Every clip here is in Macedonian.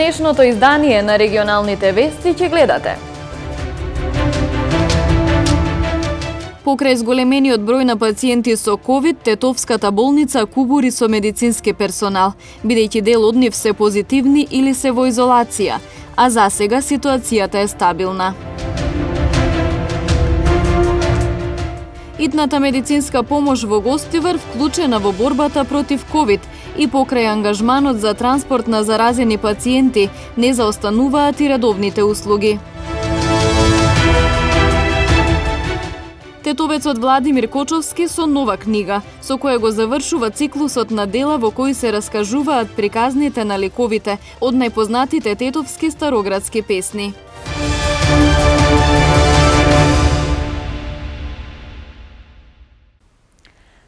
денешното издание на регионалните вести ќе гледате. Покрај зголемениот број на пациенти со ковид, Тетовската болница кубури со медицински персонал, бидејќи дел од нив се позитивни или се во изолација, а засега ситуацијата е стабилна. Итната медицинска помош во Гостивар вклучена во борбата против ковид и покрај ангажманот за транспорт на заразени пациенти не заостануваат и редовните услуги. Тетовецот Владимир Кочовски со нова книга, со која го завршува циклусот на дела во кои се раскажуваат приказните на ликовите од најпознатите тетовски староградски песни.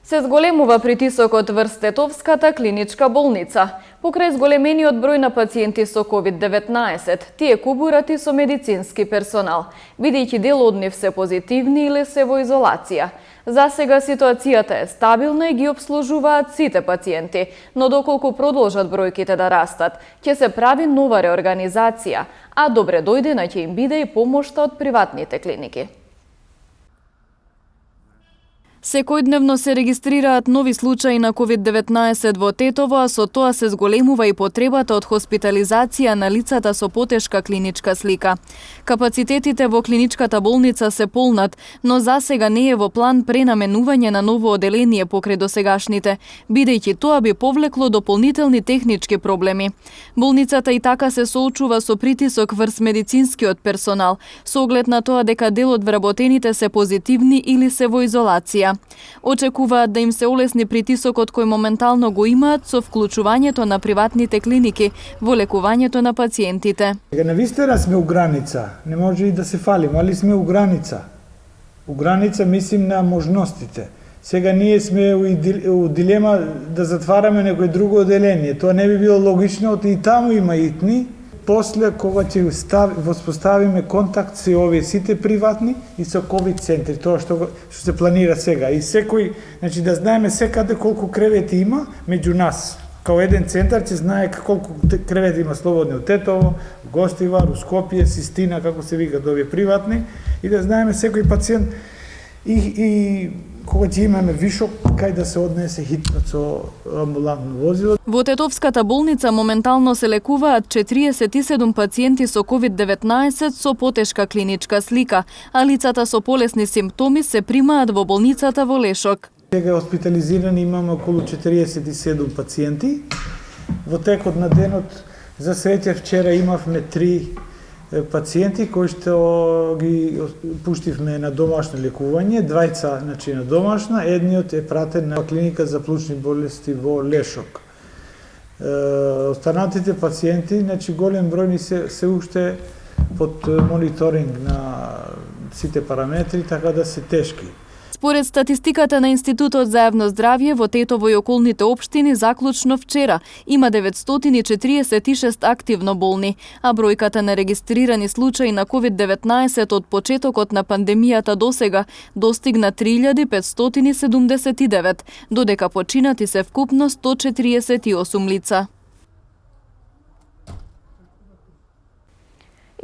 Се зголемува притисокот врз Тетовската клиничка болница. Покрај зголемениот број на пациенти со COVID-19, тие кубурат и со медицински персонал, бидејќи дел од нив се позитивни или се во изолација. Засега ситуацијата е стабилна и ги обслужуваат сите пациенти, но доколку продолжат бројките да растат, ќе се прави нова реорганизација, а добре дојдена ќе им биде и помошта од приватните клиники. Секојдневно се регистрираат нови случаи на COVID-19 во Тетово, а со тоа се зголемува и потребата од хоспитализација на лицата со потешка клиничка слика. Капацитетите во клиничката болница се полнат, но засега не е во план пренаменување на ново оделение покрај досегашните, бидејќи тоа би повлекло дополнителни технички проблеми. Болницата и така се соочува со притисок врз медицинскиот персонал, со оглед на тоа дека дел од вработените се позитивни или се во изолација. Очекуваат да им се олесни притисокот кој моментално го имаат со вклучувањето на приватните клиники во лекувањето на пациентите. Навистина сме у граница, не може и да се фалим, али сме у граница. У граница мислим на можностите. Сега ние сме у дилема да затвараме некој друго оделение. Тоа не би било логично, и таму има итни. После, кога ќе воспоставиме контакт со овие сите приватни и со ковид центри, тоа што се планира сега. И секој, значи да знаеме секаде колку кревети има меѓу нас. Као еден центар ќе знае колку кревети има слободни у Тетово, у Гостивар, у Скопје, Систина, како се викаат овие приватни, и да знаеме секој пациент и кога ќе имаме вишок, кај да се однесе хитно со амбулантно возило. Во Тетовската болница моментално се лекуваат 47 пациенти со COVID-19 со потешка клиничка слика, а лицата со полесни симптоми се примаат во болницата во Лешок. Сега хоспитализирани имаме околу 47 пациенти. Во текот на денот, за среќа вчера имавме 3 пациенти кои што ги пуштивме на домашно лекување, двајца значи на домашна, едниот е пратен на клиника за плучни болести во Лешок. Останатите пациенти, значи голем број се уште под мониторинг на сите параметри, така да се тешки. Според статистиката на Институтот за јавно здравје во Тетово и околните општини, заклучно вчера има 946 активно болни, а бројката на регистрирани случаи на COVID-19 од почетокот на пандемијата досега достигна 3579, додека починати се вкупно 148 лица.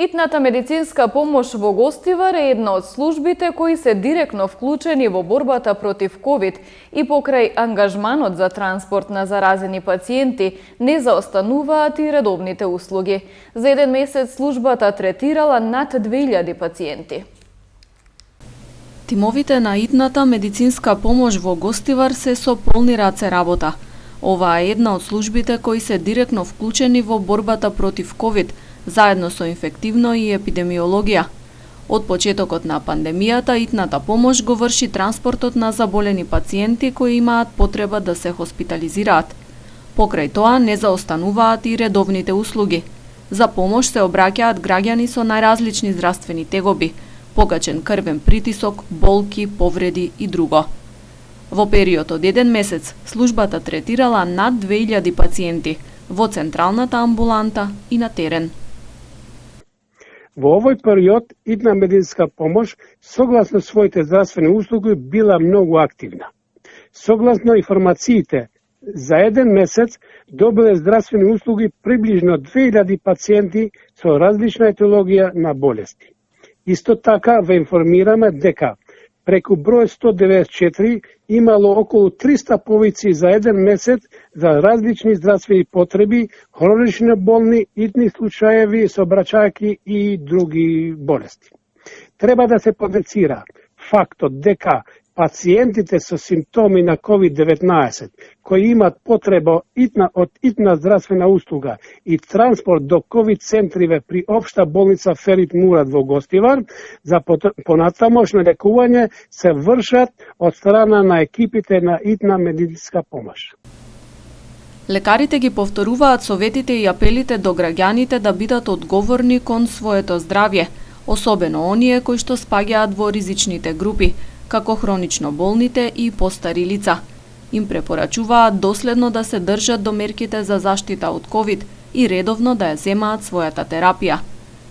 Итната медицинска помош во Гостивар е една од службите кои се директно вклучени во борбата против ковид и покрај ангажманот за транспорт на заразени пациенти не заостануваат и редовните услуги. За еден месец службата третирала над 2000 пациенти. Тимовите на итната медицинска помош во Гостивар се со полни раце работа. Ова е една од службите кои се директно вклучени во борбата против ковид, заедно со инфективно и епидемиологија. Од почетокот на пандемијата, итната помош го врши транспортот на заболени пациенти кои имаат потреба да се хоспитализираат. Покрај тоа не заостануваат и редовните услуги. За помош се обраќаат граѓани со најразлични здравствени тегоби, покачен крвен притисок, болки, повреди и друго. Во период од еден месец, службата третирала над 2000 пациенти во централната амбуланта и на терен. Во овој период, итна медицинска помош, согласно своите здравствени услуги, била многу активна. Согласно информациите за еден месец добиле здравствени услуги приближно 2000 пациенти со различна етиологија на болести. Исто така ве информираме дека преку број 194 имало околу 300 повици за еден месец за различни здравствени потреби, хронично болни, итни случаеви, сообраќајки и други болести. Треба да се потенцира фактот дека пациентите со симптоми на COVID-19 кои имат потреба од итна здравствена услуга и транспорт до COVID центриве при Општа болница Ферит Мурат во Гостивар за понатамошно лекување се вршат од страна на екипите на итна медицинска помош. Лекарите ги повторуваат советите и апелите до граѓаните да бидат одговорни кон своето здравје, особено оние кои што спаѓаат во ризичните групи, како хронично болните и постари лица. Им препорачуваат доследно да се држат до мерките за заштита од ковид и редовно да ја земаат својата терапија.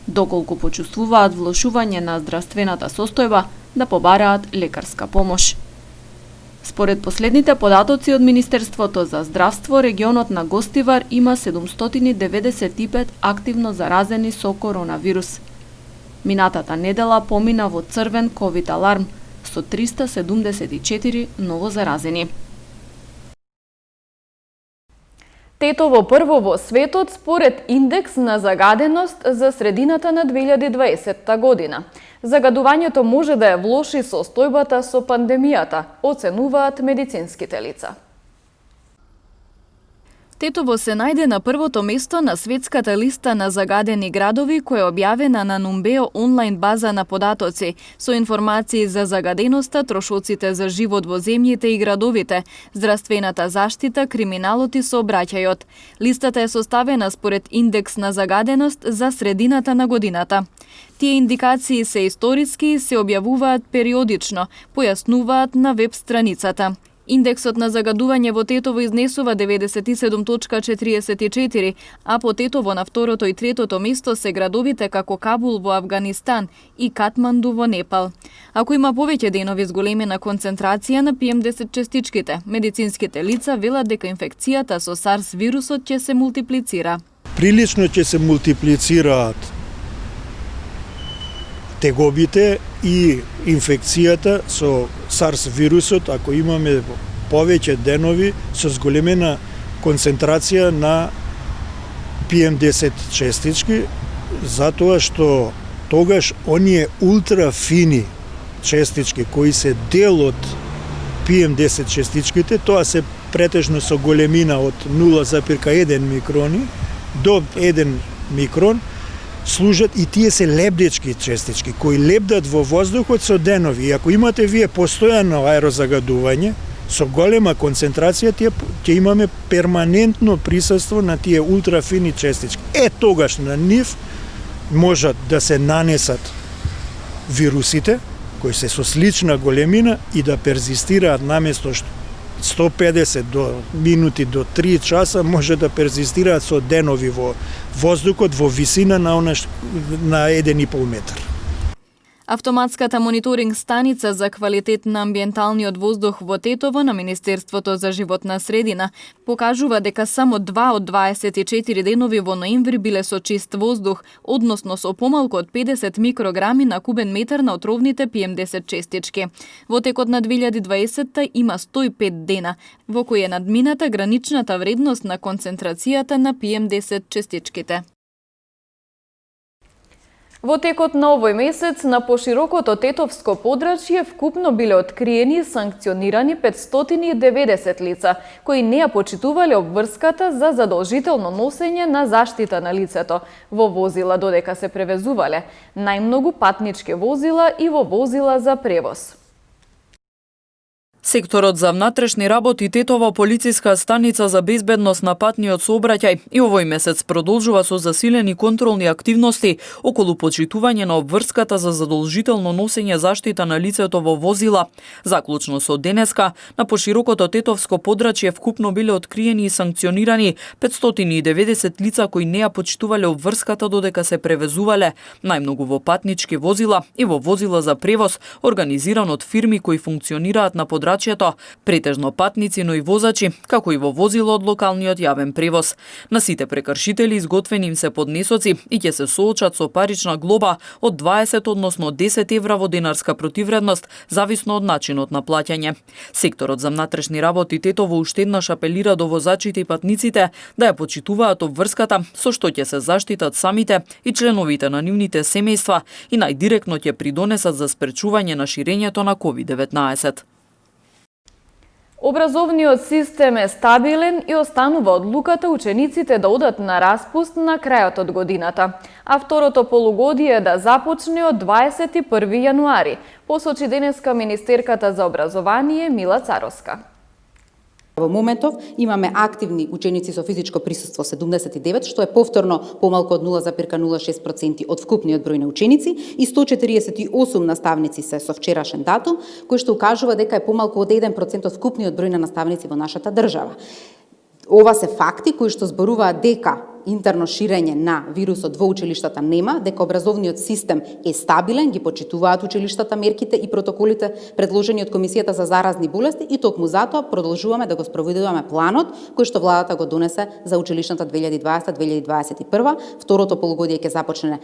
Доколку почувствуваат влошување на здравствената состојба, да побараат лекарска помош. Според последните податоци од Министерството за здравство, регионот на Гостивар има 795 активно заразени со коронавирус. Минатата недела помина во црвен ковид аларм, со 374 ново заразени. Тетово прво во светот според индекс на загаденост за средината на 2020 година. Загадувањето може да ја влоши состојбата со пандемијата, оценуваат медицинските лица. Тетово се најде на првото место на светската листа на загадени градови, која е објавена на Numbeo онлайн база на податоци, со информации за загаденоста, трошоците за живот во земјите и градовите, здравствената заштита, криминалот и сообраќајот. Листата е составена според индекс на загаденост за средината на годината. Тие индикации се историски и се објавуваат периодично, појаснуваат на веб страницата. Индексот на загадување во Тетово изнесува 97.44, а по Тетово на второто и третото место се градовите како Кабул во Авганистан и Катманду во Непал. Ако има повеќе денови зголемена концентрација на PM10 честичките, медицинските лица велат дека инфекцијата со SARS вирусот ќе се мултиплицира. Прилично ќе се мултиплицираат тегобите и инфекцијата со SARS вирусот, ако имаме повеќе денови со зголемена концентрација на PM10 честички, затоа што тогаш оние ултрафини честички кои се дел од PM10 честичките, тоа се претежно со големина од 0,1 микрони до 1 микрон, служат и тие се лебдечки честички кои лебдат во воздухот со денови. И ако имате вие постојано аерозагадување со голема концентрација, ќе имаме перманентно присуство на тие ултрафини честички. Тогаш на нив можат да се нанесат вирусите кои се со слична големина и да перзистираат наместо 150 до минути до 3 часа може да перзистираат со денови во воздухот во висина на 1,5 метар. Автоматската мониторинг станица за квалитет на амбиенталниот воздух во Тетово на Министерството за животна средина покажува дека само 2 од 24 денови во ноември биле со чист воздух, односно со помалку од 50 микрограми на кубен метар на отровните PM10 честички. Во текот на 2020 има 105 дена, во кои е надмината граничната вредност на концентрацијата на PM10 честичките. Во текот на овој месец на поширокото тетовско подрачје вкупно биле откриени и санкционирани 590 лица, кои не ја почитувале обврската за задолжително носење на заштита на лицето во возила додека се превезувале, најмногу патнички возила и во возила за превоз. Секторот за внатрешни работи Тетова полициска станица за безбедност на патниот сообраќај и овој месец продолжува со засилени контролни активности околу почитување на обврската за задолжително носење заштита на лицето во возила. Заклучно со денеска, на поширокото тетовско подрачје вкупно биле откриени и санкционирани 590 лица кои не ја почитувале обврската додека се превезувале, најмногу во патнички возила и во возила за превоз, организиран од фирми кои функционираат на подрачјето возачето, претежно патници, но и возачи, како и во возило од локалниот јавен превоз. На сите прекршители изготвени им се поднесоци и ќе се соочат со парична глоба од 20 односно 10 евра во денарска противредност, зависно од начинот на плаќање. Секторот за внатрешни работи Тетово уште еднаш апелира до возачите и патниците да ја почитуваат обврската со што ќе се заштитат самите и членовите на нивните семејства и најдиректно ќе придонесат за спречување на ширењето на COVID-19. Образовниот систем е стабилен и останува одлуката учениците да одат на распуст на крајот од годината, а второто полугодие да започне од 21 јануари, посочи денеска министерката за образование Мила Царовска. Во моментов имаме активни ученици со физичко присуство 79, што е повторно помалку од 0,06% од вкупниот број на ученици, и 148 наставници се со вчерашен датум, кој што укажува дека е помалку од 1% од вкупниот број на наставници во нашата држава. Ова се факти кои што зборуваат дека интерно ширење на вирусот во училиштата нема, дека образовниот систем е стабилен, ги почитуваат училиштата мерките и протоколите предложени од Комисијата за заразни болести и токму затоа продолжуваме да го спроведуваме планот кој што владата го донесе за училишната 2020-2021. Второто полугодие ќе започне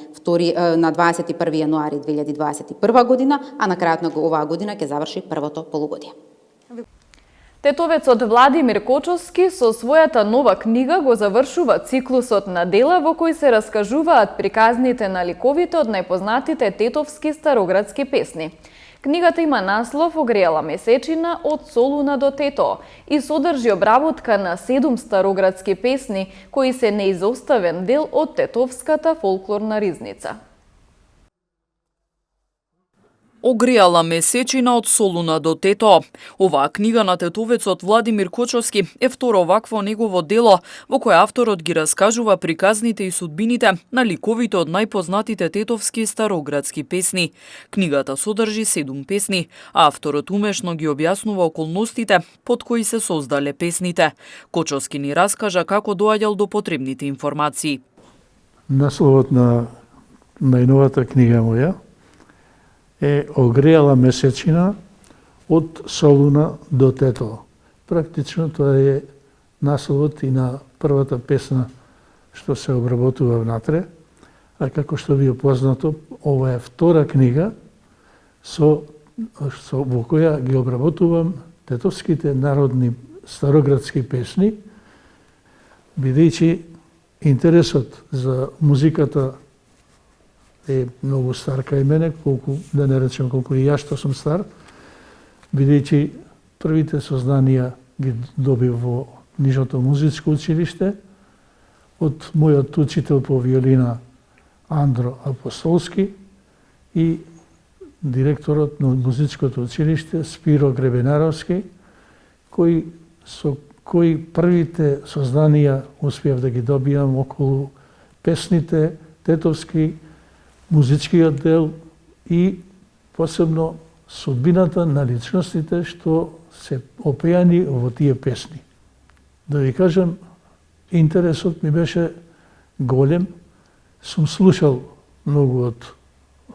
на 21 јануари 2021 година, а на крајот на оваа година ќе заврши првото полугодие. Тетовецот Владимир Кочовски со својата нова книга го завршува циклусот на дела во кои се раскажуваат приказните на ликовите од најпознатите тетовски староградски песни. Книгата има наслов "Огреала месечина од Солуна до Тето" и содржи обработка на 7 староградски песни кои се неизоставен дел од тетовската фолклорна ризница. Огреала месечина од Солуна до Тето. Оваа книга на тетовецот Владимир Кочовски е второ вакво негово дело во кое авторот ги раскажува приказните и судбините на ликовите од најпознатите тетовски староградски песни. Книгата содржи 7 песни, а авторот умешно ги објаснува околностите под кои се создале песните. Кочовски ни раскажа како доаѓал до потребните информации. Насловот на најновата книга моја е "Огреала месечина од Солуна до Тето". Практично тоа е насловот и на првата песна што се обработува внатре, а како што ви е познато, ова е втора книга во која ги обработувам тетовските народни староградски песни, бидејќи интересот за музиката е многу стар кај мене, колку, да не речем колку и јас што сум стар, бидејќи првите сознанија ги добив во Нижното музичко училиште од мојот учител по виолина Андро Апостолски и директорот на музичкото училиште Спиро Гребенаровски, со кои првите сознанија успеав да ги добијам околу песните тетовски, музичкиот дел и посебно судбината на личностите што се опејани во тие песни. Да ви кажам, интересот ми беше голем. Сум слушал многу од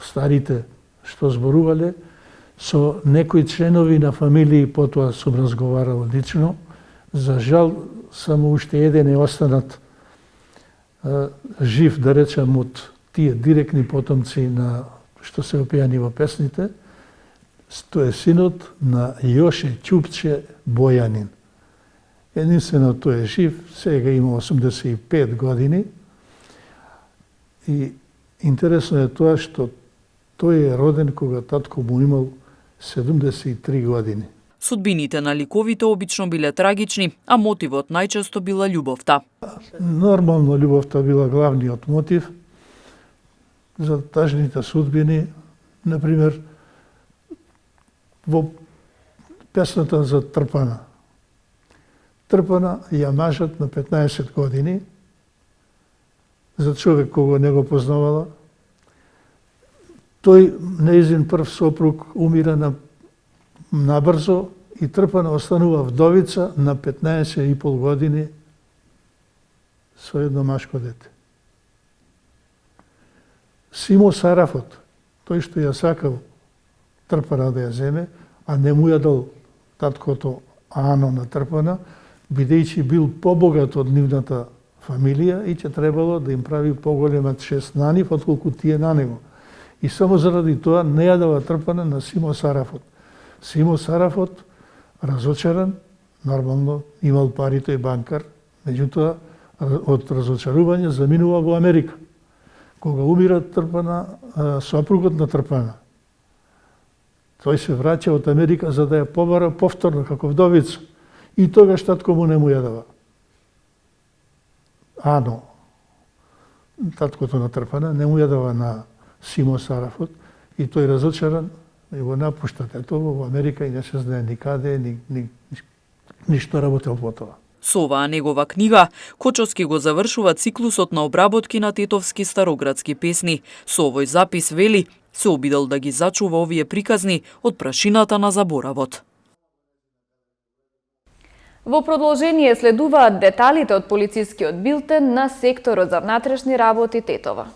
старите што зборувале, со некои членови на фамилии потоа сум разговарал лично. За жал, само уште еден е останат жив, да речем, од тие директни потомци на што се опејани во песните. Тоа е синот на Јоше Ќупче Бојанин. Единствено тој е жив, сега има 85 години. И интересно е тоа што тој е роден кога татко му имал 73 години. Судбините на ликовите обично биле трагични, а мотивот најчесто била љубовта. Нормално љубовта била главниот мотив. За тажните судбини, например, во песната за Трпана. Трпана ја мажат на 15 години, за човек кога не го познавала. Тој, нејзин прв сопруг, умира набрзо и Трпана останува вдовица на 15,5 години со едно машко дете. Симо Сарафот, тој што ја сакал Трпана да ја земе, а не му ја дал таткото Ано натрпана, бидејќи бил побогат од нивната фамилија и ќе требало да им прави поголема чест на нив, отколку тие на него. И само заради тоа не ја дава трпана на Симо Сарафот. Симо Сарафот, разочаран, нормално имал пари, тој банкар, меѓутоа од разочарување заминува во Америка. Кога умира Трпана, сопругот на Трпана, тој се враќа од Америка за да ја побара повторно како вдовица. И тогаш татко му не му ја дава. Ано, таткото на Трпана, не му ја дава на Симо Сарафот и тој разочаран и го напушта тетово во Америка и не се знае никаде, ништо работел по тоа. Со оваа негова книга, Кочовски го завршува циклусот на обработки на тетовски староградски песни. Со овој запис вели, се обидел да ги зачува овие приказни од прашината на заборавот. Во продолжение следуваат деталите од полицискиот билтен на секторот за внатрешни работи Тетово.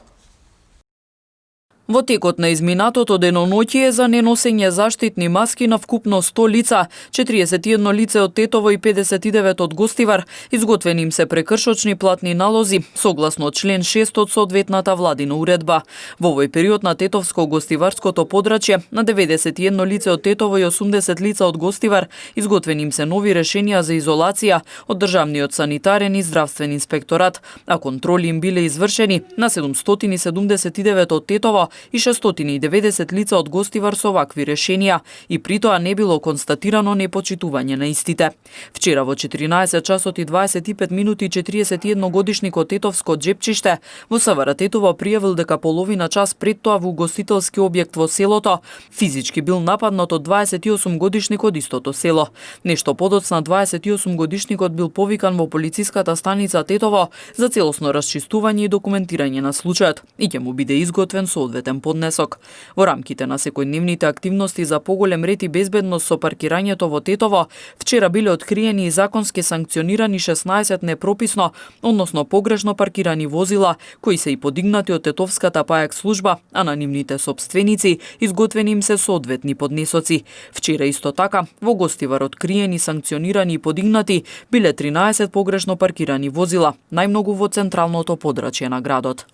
Во текот на изминатото деноноќие за неносење заштитни маски на вкупно 100 лица, 41 лице од Тетово и 59 од Гостивар, изготвени им се прекршочни платни налози, согласно член 6 од соодветната владина уредба. Во овој период на Тетовско-Гостиварското подрачје, на 91 лице од Тетово и 80 лица од Гостивар, изготвени им се нови решенија за изолација од Државниот санитарен и здравствен инспекторат, а контроли им биле извршени на 779 од Тетово и 690 лица од Гостивар со вакви решенија и при тоа не било констатирано непочитување на истите. Вчера во 14 часот и 25 минути 41 годишникот Тетовско Джепчиште во СВР Тетово пријавил дека половина час пред тоа во угостителски објект во селото физички бил нападнат од 28 годишник од истото село. Нешто подоцна 28 годишникот бил повикан во полициската станица Тетово за целосно расчистување и документирање на случајот и ќе му биде изготвен соодветен поднесок. Во рамките на секојдневните активности за поголем ред и безбедност со паркирањето во Тетово, вчера биле откриени и законски санкционирани 16 непрописно, односно погрешно паркирани возила, кои се и подигнати од Тетовската пајак служба, а на нивните сопственици изготвени им се соодветни поднесоци. Вчера исто така, во Гостивар откриени, санкционирани и подигнати биле 13 погрешно паркирани возила, најмногу во централното подрачје на градот.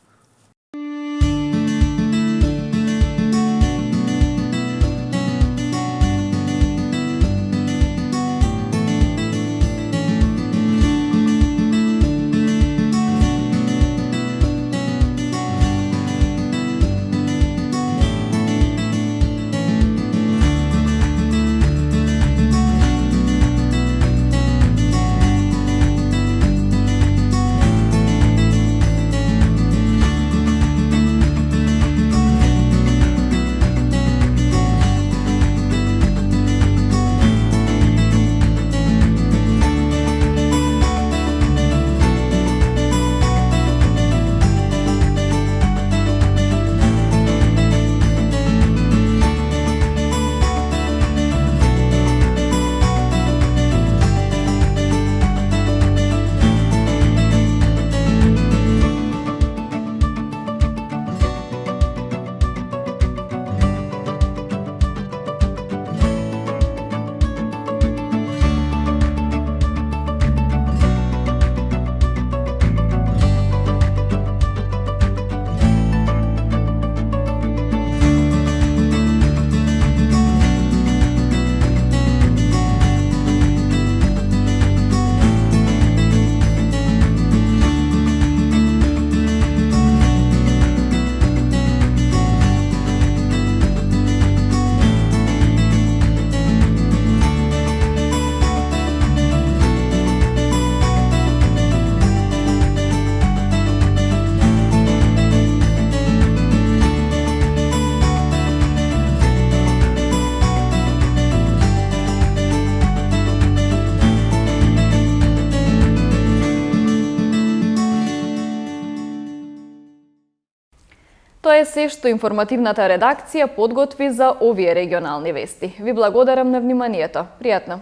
Тоа е се што информативната редакција подготви за овие регионални вести. Ви благодарам на вниманието. Пријатно!